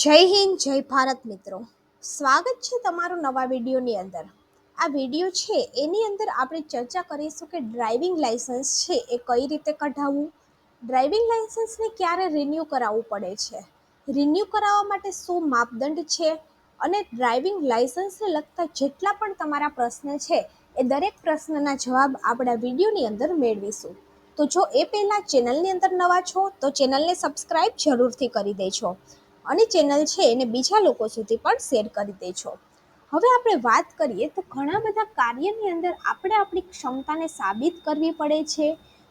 જય હિન્દ જય ભારત મિત્રો, સ્વાગત છે તમારું નવા વિડીયોની અંદર. આ વિડીયો છે એની અંદર આપણે ચર્ચા કરીશું કે ડ્રાઇવિંગ લાઇસન્સ છે એ કઈ રીતે કઢાવવું, ડ્રાઇવિંગ લાઇસન્સને ક્યારે રિન્યૂ કરાવવું પડે છે, રિન્યૂ કરાવવા માટે શું માપદંડ છે અને ડ્રાઇવિંગ લાઇસન્સને લગતા જેટલા પણ તમારા પ્રશ્ન છે એ દરેક પ્રશ્નના જવાબ આપણા વિડીયોની અંદર મેળવીશું. તો જો એ પહેલાં ચેનલની અંદર નવા છો તો ચેનલને સબસ્ક્રાઈબ જરૂરથી કરી દેજો અને ચેનલ છે એને બીજા લોકો સુધી પણ શેર કરી દેજો. હવે આપણે વાત કરીએ તો ઘણા બધા કાર્યની અંદર આપણે આપણી ક્ષમતાને સાબિત કરવી પડે છે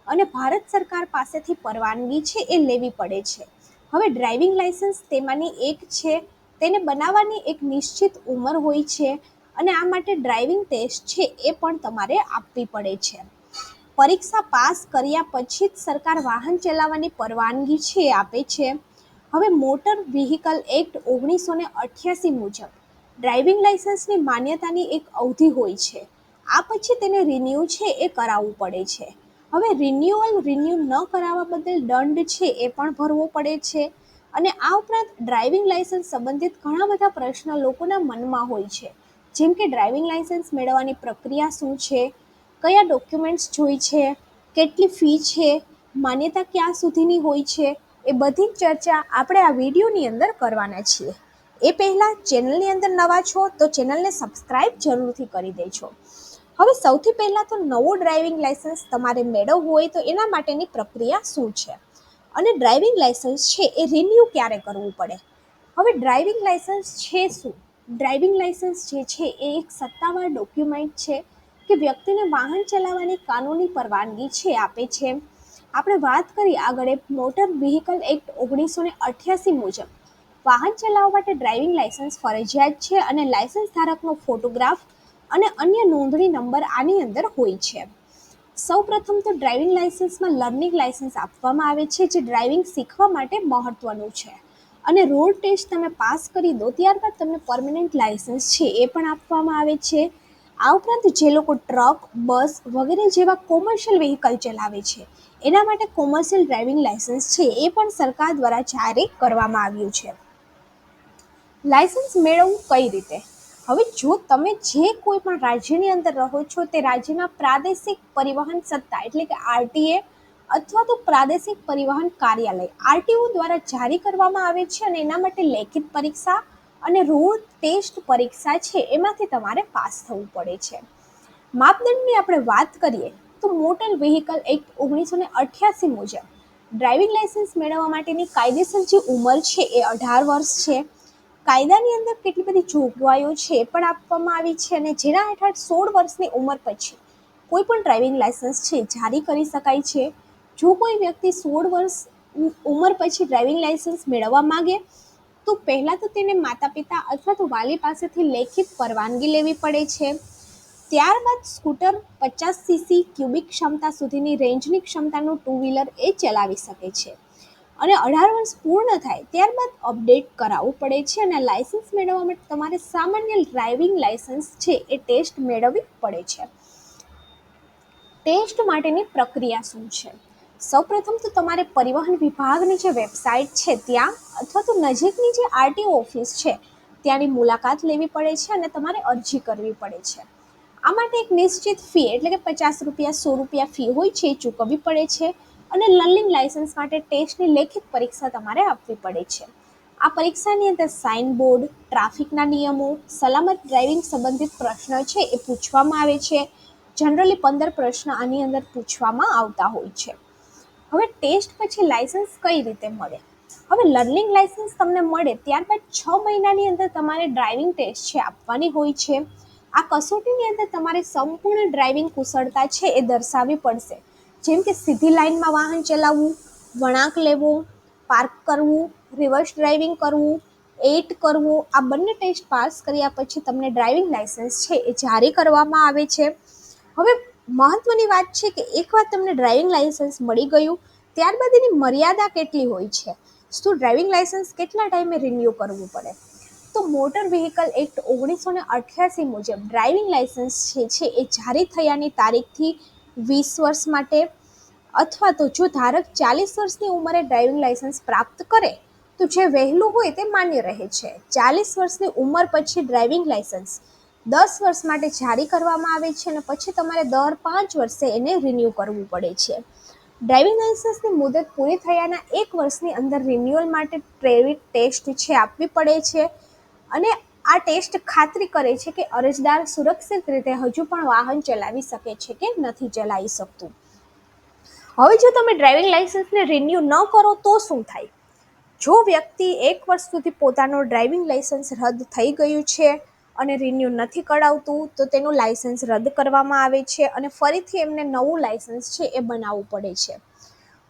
અને ભારત સરકાર પાસેથી પરવાનગી છે એ લેવી પડે છે. હવે ડ્રાઇવિંગ લાઇસન્સ તેમાંની એક છે. તેને બનાવવાની એક નિશ્ચિત ઉંમર હોય છે અને આ માટે ડ્રાઇવિંગ ટેસ્ટ છે એ પણ તમારે આપવી પડે છે. પરીક્ષા પાસ કર્યા પછી જ સરકાર વાહન ચલાવવાની પરવાનગી છે એ આપે છે. હવે મોટર વ્હીકલ એક્ટ 1988 મુજબ ડ્રાઇવિંગ લાઇસન્સની માન્યતાની એક અવધિ હોય છે. આ પછી તેને રિન્યૂ છે એ કરાવવું પડે છે. હવે રિન્યૂ ન કરાવવા બદલ દંડ છે એ પણ ભરવો પડે છે. અને આ ઉપરાંત ડ્રાઇવિંગ લાઇસન્સ સંબંધિત ઘણા બધા પ્રશ્ન લોકોના મનમાં હોય છે, જેમ કે ડ્રાઇવિંગ લાઇસન્સ મેળવવાની પ્રક્રિયા શું છે, કયા ડોક્યુમેન્ટ્સ જોઈ છે, કેટલી ફી છે, માન્યતા ક્યાં સુધીની હોય છે, એ બધી ચર્ચા આપણે આ વિડીયોની અંદર કરવાના છીએ. એ પહેલાં ચેનલની અંદર નવા છો તો ચેનલને સબસ્ક્રાઈબ જરૂરથી કરી દેજો. હવે સૌથી પહેલાં તો નવો ડ્રાઇવિંગ લાઇસન્સ તમારે મેળવવું હોય તો એના માટેની પ્રક્રિયા શું છે અને ડ્રાઇવિંગ લાઇસન્સ છે એ રિન્યૂ ક્યારે કરવું પડે. હવે ડ્રાઇવિંગ લાઇસન્સ છે શું? ડ્રાઇવિંગ લાઇસન્સ જે છે એ એક સત્તાવાર ડોક્યુમેન્ટ છે કે વ્યક્તિને વાહન ચલાવવાની કાનૂની પરવાનગી છે આપે છે. આપણે વાત કરી આગળ મોટર વ્હીકલ એક્ટ 1988 મુજબ વાહન ચલાવવા માટે ડ્રાઇવિંગ લાઇસન્સ ફરજિયાત છે અને લાઇસન્સ ધારકનો ફોટોગ્રાફ અને અન્ય નોંધણી નંબર આની અંદર હોય છે. સૌપ્રથમ તો ડ્રાઇવિંગ લાઇસન્સમાં લર્નિંગ લાઇસન્સ આપવામાં આવે છે, જે ડ્રાઇવિંગ શીખવા માટે મહત્વનું છે અને રોડ ટેસ્ટ તમે પાસ કરી દો ત્યારબાદ તમને પરમનન્ટ લાઇસન્સ છે એ પણ આપવામાં આવે છે. આ ઉપરાંત જે લોકો ટ્રક, બસ વગેરે જેવા કોમર્શિયલ વ્હીકલ ચલાવે છે એના માટે કોમર્શિયલ ડ્રાઇવિંગ લાઇસન્સ છે એ પણ સરકાર દ્વારા જારી કરવામાં આવ્યું છે. લાઇસન્સ મેળવવું કઈ રીતે? હવે જો તમે જે કોઈ પણ રાજ્યની અંદર રહો છો તે રાજ્યના પ્રાદેશિક પરિવહન સત્તા એટલે કે આરટીએ અથવા તો પ્રાદેશિક પરિવહન કાર્યાલય આરટીઓ દ્વારા જારી કરવામાં આવે છે અને એના માટે લેખિત પરીક્ષા અને રોડ ટેસ્ટ પરીક્ષા છે એમાંથી તમારે પાસ થવું પડે છે. માપદંડની આપણે વાત કરીએ તો મોટર વ્હીકલ એક્ટ 1988 મુજબ ડ્રાઇવિંગ લાઇસન્સ મેળવવા માટેની કાયદેસર જે ઉંમર છે એ 18 વર્ષ છે. કાયદાની અંદર કેટલી બધી જોગવાઈઓ છે એ પણ આપવામાં આવી છે અને જેના હેઠળ 16 વર્ષની ઉંમર પછી કોઈ પણ ડ્રાઇવિંગ લાઇસન્સ છે જારી કરી શકાય છે. જો કોઈ વ્યક્તિ 16 વર્ષ ઉંમર પછી ડ્રાઇવિંગ લાઇસન્સ મેળવવા માંગે તો પહેલાં તો તેને માતા પિતા અથવા તો વાલી પાસેથી લેખિત પરવાનગી લેવી પડે છે. ત્યારબાદ સ્કૂટર 50 સીસી ક્યુબિક ક્ષમતા સુધીની રેન્જની ક્ષમતાનું ટુ વ્હીલર એ ચલાવી શકે છે અને 18 વર્ષ પૂર્ણ થાય ત્યારબાદ અપડેટ કરાવવું પડે છે અને લાઇસન્સ મેળવવા માટે તમારે સામાન્ય ડ્રાઇવિંગ લાઇસન્સ છે એ ટેસ્ટ મેળવવી પડે છે. ટેસ્ટ માટેની પ્રક્રિયા શું છે? સૌપ્રથમ તો તમારે પરિવહન વિભાગની જે વેબસાઇટ છે ત્યાં અથવા તો નજીકની જે આરટીઓ ઓફિસ છે ત્યાંની મુલાકાત લેવી પડે છે અને તમારે અરજી કરવી પડે છે. આ માટે એક નિશ્ચિત ફી એટલે કે 50 રૂપિયા 100 રૂપિયા ફી હોય છે એ ચૂકવવી પડે છે અને લર્નિંગ લાઇસન્સ માટે ટેસ્ટની લેખિત પરીક્ષા તમારે આપવી પડે છે. આ પરીક્ષાની અંદર સાઇન બોર્ડ, ટ્રાફિકના નિયમો, સલામત ડ્રાઇવિંગ સંબંધિત પ્રશ્ન છે એ પૂછવામાં આવે છે. જનરલી 15 પ્રશ્ન આની અંદર પૂછવામાં આવતા હોય છે. હવે ટેસ્ટ પછી લાઇસન્સ કઈ રીતે મળે? હવે લર્નિંગ લાઇસન્સ તમને મળે ત્યારબાદ 6 મહિનાની અંદર તમારે ડ્રાઇવિંગ ટેસ્ટ છે આપવાની હોય છે. આ કસોટીની અંદર તમારે સંપૂર્ણ ડ્રાઇવિંગ કુશળતા છે એ દર્શાવવી પડશે, જેમ કે સીધી લાઇનમાં વાહન ચલાવવું, વળાંક લેવો, પાર્ક કરવું, રિવર્સ ડ્રાઇવિંગ કરવું, એઇટ કરવું. આ બંને ટેસ્ટ પાસ કર્યા પછી તમને ડ્રાઇવિંગ લાઇસન્સ છે એ જારી કરવામાં આવે છે. હવે મહત્વની વાત છે કે એકવાર તમને ડ્રાઇવિંગ લાઇસન્સ મળી ગયું ત્યારબાદ એની મર્યાદા કેટલી હોય છે, શું ડ્રાઇવિંગ લાઇસન્સ કેટલા ટાઈમે રિન્યૂ કરવું પડે? તો મોટર વ્હીકલ એક્ટ 1988 મુજબ ડ્રાઇવિંગ લાઇસન્સ છે એ જારી થયાની તારીખથી 20 વર્ષ માટે અથવા તો જો ધારક 40 વર્ષની ઉંમરે ડ્રાઇવિંગ લાઇસન્સ પ્રાપ્ત કરે તો તો જે વહેલું હોય તે માન્ય રહે છે. 40 વર્ષની ઉંમર પછી ડ્રાઇવિંગ લાયસન્સ 10 વર્ષ માટે જારી કરવામાં આવે છે અને પછી તમારે દર 5 વર્ષે એને રિન્યૂ કરવું પડે છે. ડ્રાઇવિંગ લાયસન્સની મુદત પૂરી થયાના 1 વર્ષની અંદર રિન્યુઅલ માટે ડ્રાઇવિંગ ટેસ્ટ છે આપવી પડે છે અને આ ટેસ્ટ ખાતરી કરે છે કે અરજદાર સુરક્ષિત રીતે હજુ પણ વાહન ચલાવી શકે છે કે નથી ચલાવી શકતું. હવે જો તમે ડ્રાઇવિંગ લાયસન્સને રિન્યૂ ન કરો તો શું થાય? જો વ્યક્તિ 1 વર્ષ સુધી પોતાનું ડ્રાઇવિંગ લાયસન્સ રદ થઈ ગયું છે અને રિન્યૂ નથી કરાવતું તો તેનું લાયસન્સ રદ કરવામાં આવે છે અને ફરીથી એમને નવું લાયસન્સ છે એ બનાવવું પડે છે.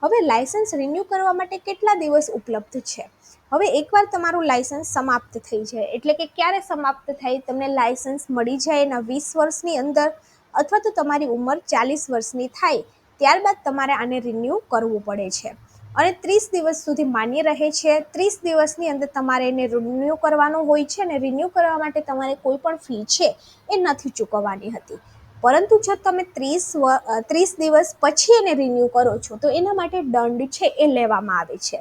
હવે લાયસન્સ રિન્યૂ કરવા માટે કેટલા દિવસ ઉપલબ્ધ છે? હવે એકવાર તમારું લાયસન્સ સમાપ્ત થઈ જાય, એટલે કે ક્યારે સમાપ્ત થાય? તમને લાયસન્સ મળી જાય એના 20 વર્ષની અંદર અથવા તો તમારી ઉંમર 40 વર્ષની થાય ત્યારબાદ તમારે આને રિન્યૂ કરવું પડે છે અને 30 દિવસ સુધી માન્ય રહે છે. 30 દિવસની અંદર તમારે એને રિન્યૂ કરવાનું હોય છે અને રિન્યૂ કરવા માટે તમારે કોઈ પણ ફી છે એ નથી ચૂકવવાની હતી. પરંતુ જો તમે 30 દિવસ પછી એને રિન્યૂ કરો છો તો એના માટે દંડ છે એ લેવામાં આવે છે.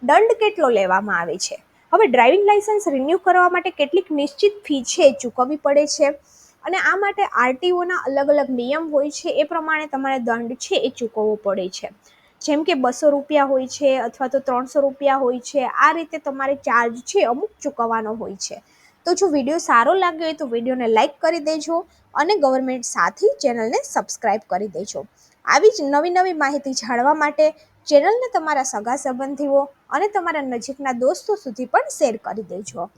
દંડ કેટલો લેવામાં આવે છે? હવે ડ્રાઇવિંગ લાયસન્સ રિન્યૂ કરવા માટે કેટલીક નિશ્ચિત ફી છે એ ચૂકવવી પડે છે અને આ માટે આરટીઓના અલગ અલગ નિયમ હોય છે, એ પ્રમાણે તમારે દંડ છે એ ચૂકવવો પડે છે. જેમ કે 200 રૂપિયા હોય છે અથવા તો 300 રૂપિયા હોય છે. આ રીતે તમારે ચાર્જ છે અમુક ચૂકવવાનો હોય છે. તો જો વિડીયો સારો લાગ્યો હોય તો વિડીયોને લાઇક કરી દેજો અને ગવર્મેન્ટ સાથી ચેનલને સબસ્ક્રાઈબ કરી દેજો. આવી જ નવી નવી માહિતી જાણવા માટે ચેનલને તમારા સગા સંબંધીઓ અને તમારા નજીકના દોસ્તો સુધી પણ શેર કરી દેજો.